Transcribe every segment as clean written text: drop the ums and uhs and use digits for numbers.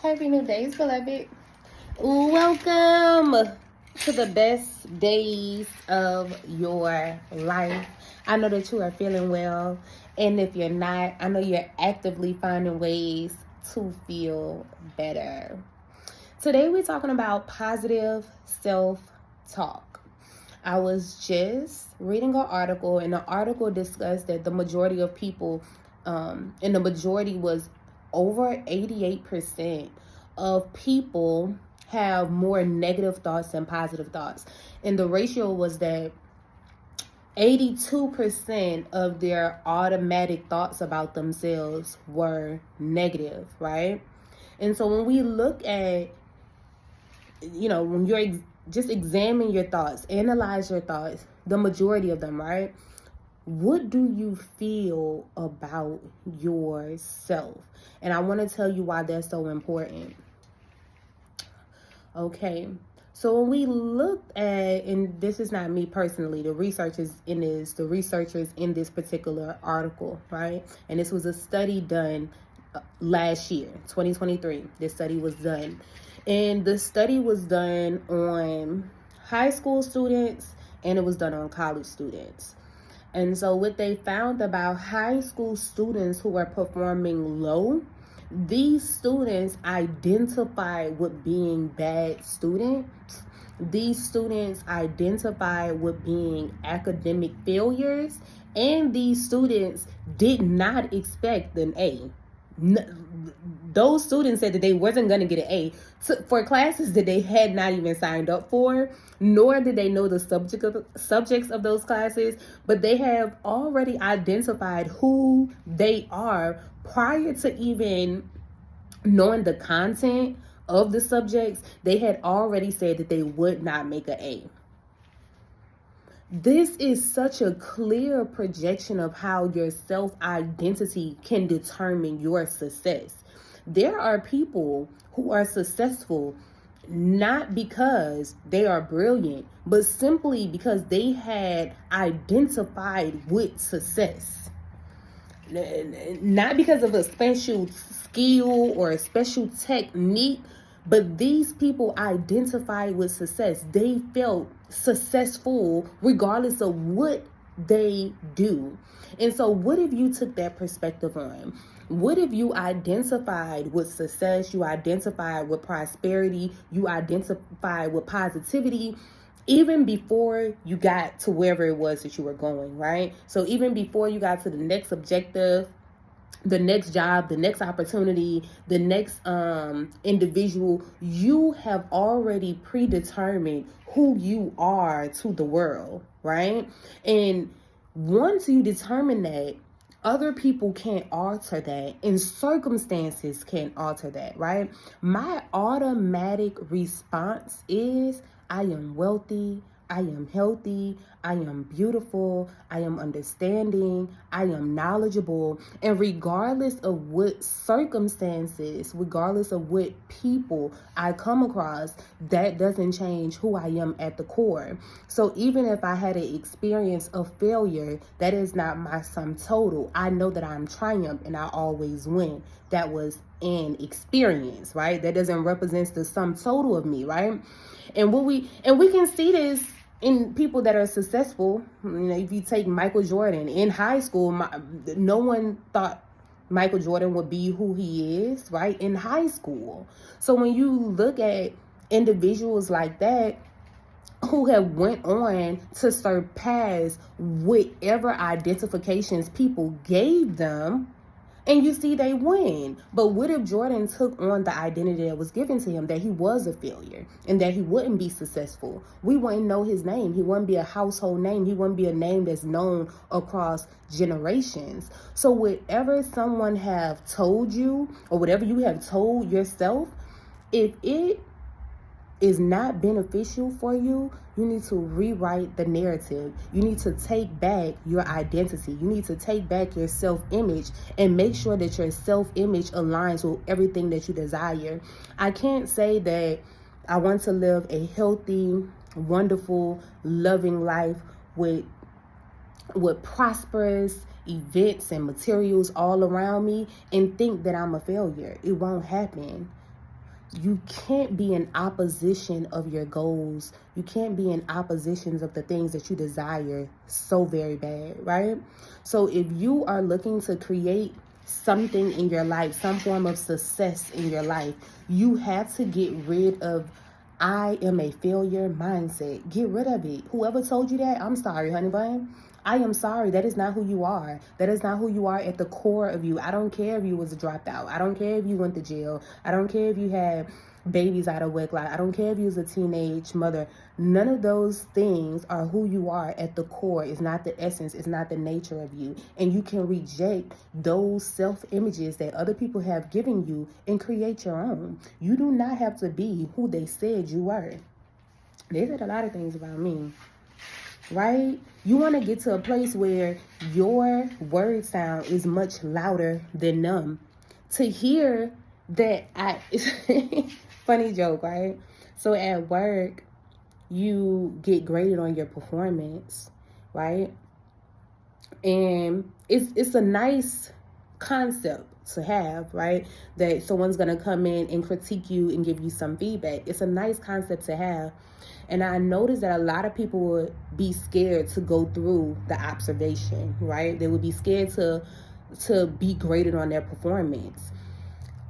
Happy new days, beloved. Welcome to the best days of your life. I know that you are feeling well, and if you're not, I know you're actively finding ways to feel better. Today we're talking about positive self-talk. I was just reading an article, and the article discussed that the majority of people, and the majority was over 88% of people have more negative thoughts than positive thoughts. And the ratio was that 82% of their automatic thoughts about themselves were negative, right? And so when we look at, when you're just examine your thoughts, analyze your thoughts, the majority of them, right? What do you feel about yourself? And I want to tell you why that's so important. Okay, so when we looked at, and this is not me personally, the researchers in this particular article, right? And this was a study done last year, 2023. This study was done. And the study was done on high school students and it was done on college students. And so what they found about high school students who are performing low, these students identify with being bad students. These students identify with being academic failures. And these students did not expect an A. Those students said that they wasn't going to get an A for classes that they had not even signed up for, nor did they know the subjects of those classes, but they have already identified who they are prior to even knowing the content of the subjects. They had already said that they would not make an A. This is such a clear projection of how your self-identity can determine your success. There are people who are successful not because they are brilliant, but simply because they had identified with success. Not because of a special skill or a special technique, but these people identified with success. They felt successful regardless of what they do. And so what if you took that perspective on? What if you identified with success, you identified with prosperity, you identified with positivity, even before you got to wherever it was that you were going, right? So even before you got to the next objective, the next job, the next opportunity, the next individual, you have already predetermined who you are to the world, right? And once you determine that, other people can't alter that, and circumstances can't alter that, right? My automatic response is, I am wealthy, I am healthy, I am beautiful, I am understanding, I am knowledgeable. And regardless of what circumstances, regardless of what people I come across, that doesn't change who I am at the core. So even if I had an experience of failure, that is not my sum total. I know that I'm triumph and I always win. That was an experience, right? That doesn't represent the sum total of me, right? And we can see this in people that are successful. If you take Michael Jordan in high school, no one thought Michael Jordan would be who he is, right? In high school. So when you look at individuals like that who have went on to surpass whatever identifications people gave them, and you see they win. But what if Jordan took on the identity that was given to him, that he was a failure and that he wouldn't be successful? We wouldn't know his name. He wouldn't be a household name. He wouldn't be a name that's known across generations. So whatever someone have told you, or whatever you have told yourself, if it is not beneficial for you, you need to rewrite the narrative. You need to take back your identity. You need to take back your self-image and make sure that your self-image aligns with everything that you desire. I can't say that I want to live a healthy, wonderful, loving life with prosperous events and materials all around me and think that I'm a failure. It won't happen. you can't be in opposition of your goals. You can't be in oppositions of the things that you desire so very bad, right? So if you are looking to create something in your life, some form of success in your life, you have to get rid of I am a failure mindset. Get rid of it. Whoever told you that, I'm sorry, honey bun. I am sorry. That is not who you are. That is not who you are at the core of you. I don't care if you was a dropout. I don't care if you went to jail. I don't care if you had babies out of wedlock. I don't care if you was a teenage mother. None of those things are who you are at the core. It's not the essence. It's not the nature of you. And you can reject those self-images that other people have given you and create your own. You do not have to be who they said you were. They said a lot of things about me. Right? You want to get to a place where your word sound is much louder than them. To hear that funny joke, right? So at work, you get graded on your performance, right? And it's a nice concept to have, right? That someone's going to come in and critique you and give you some feedback. It's a nice concept to have. And I noticed that a lot of people would be scared to go through the observation, right? They would be scared to be graded on their performance.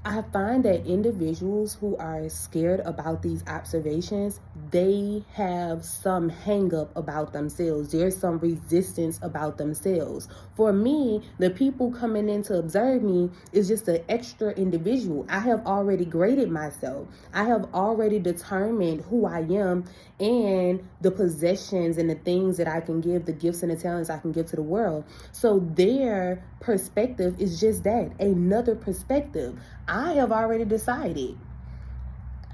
I find that individuals who are scared about these observations, they have some hang up about themselves. There's some resistance about themselves. For me, the people coming in to observe me is just an extra individual. I have already graded myself. I have already determined who I am and the possessions and the things that I can give, the gifts and the talents I can give to the world. So their perspective is just that, another perspective. I have already decided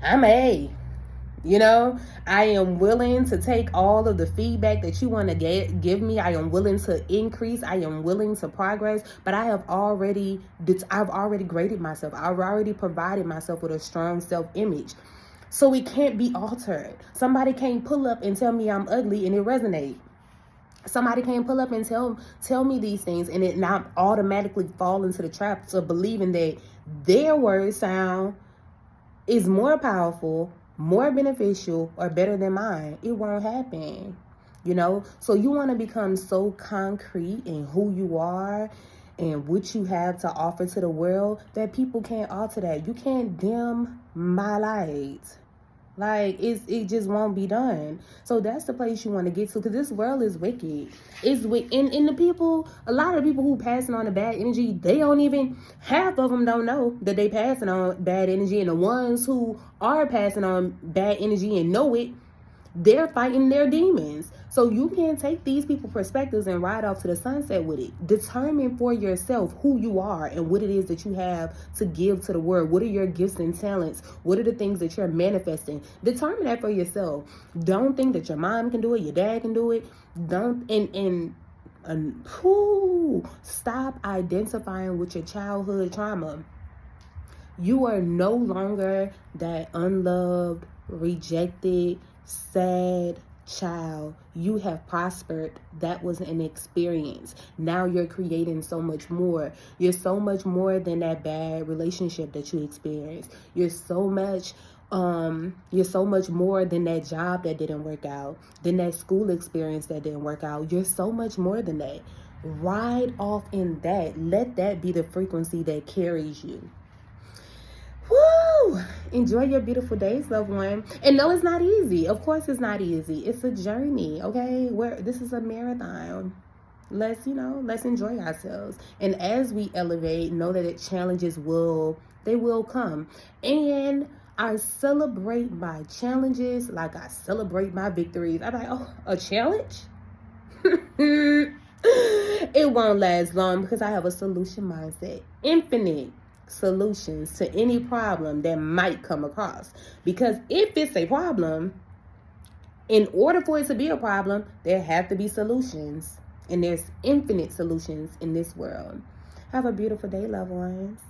I'm A. You know, I am willing to take all of the feedback that you want to give me. I am willing to increase. I am willing to progress. But I've already graded myself. I've already provided myself with a strong self-image. So it can't be altered. Somebody can't pull up and tell me I'm ugly and it resonates. Somebody can't pull up and tell me these things and it not automatically fall into the traps of believing that their word sound is more powerful, more beneficial, or better than mine. It won't happen. You know? So you want to become so concrete in who you are and what you have to offer to the world that people can't alter that. You can't dim my light. Like, it just won't be done. So that's the place you want to get to, because this world is wicked. It's wicked. And the people, a lot of people who passing on the bad energy, they don't even, half of them don't know that they passing on bad energy. And the ones who are passing on bad energy and know it, they're fighting their demons. So you can't take these people's perspectives and ride off to the sunset with it. Determine for yourself who you are and what it is that you have to give to the world. What are your gifts and talents? What are the things that you're manifesting? Determine that for yourself. Don't think that your mom can do it, your dad can do it. Stop identifying with your childhood trauma. You are no longer that unloved, rejected, sad child. You have prospered. That was an experience. Now you're creating so much more. You're so much more than that bad relationship that you experienced. You're so much more than that job that didn't work out, than that school experience that didn't work out. You're so much more than that. Ride off in that. Let that be the frequency that carries you. Woo! Enjoy your beautiful days, loved one. And no, it's not easy. Of course it's not easy. It's a journey, okay? This is a marathon. Let's enjoy ourselves. And as we elevate, know that challenges will come. And I celebrate my challenges like I celebrate my victories. I'm like, oh, a challenge? It won't last long because I have a solution mindset. Infinite solutions to any problem that might come across. Because if it's a problem, in order for it to be a problem, there have to be solutions. And there's infinite solutions in this world. Have a beautiful day, loved ones.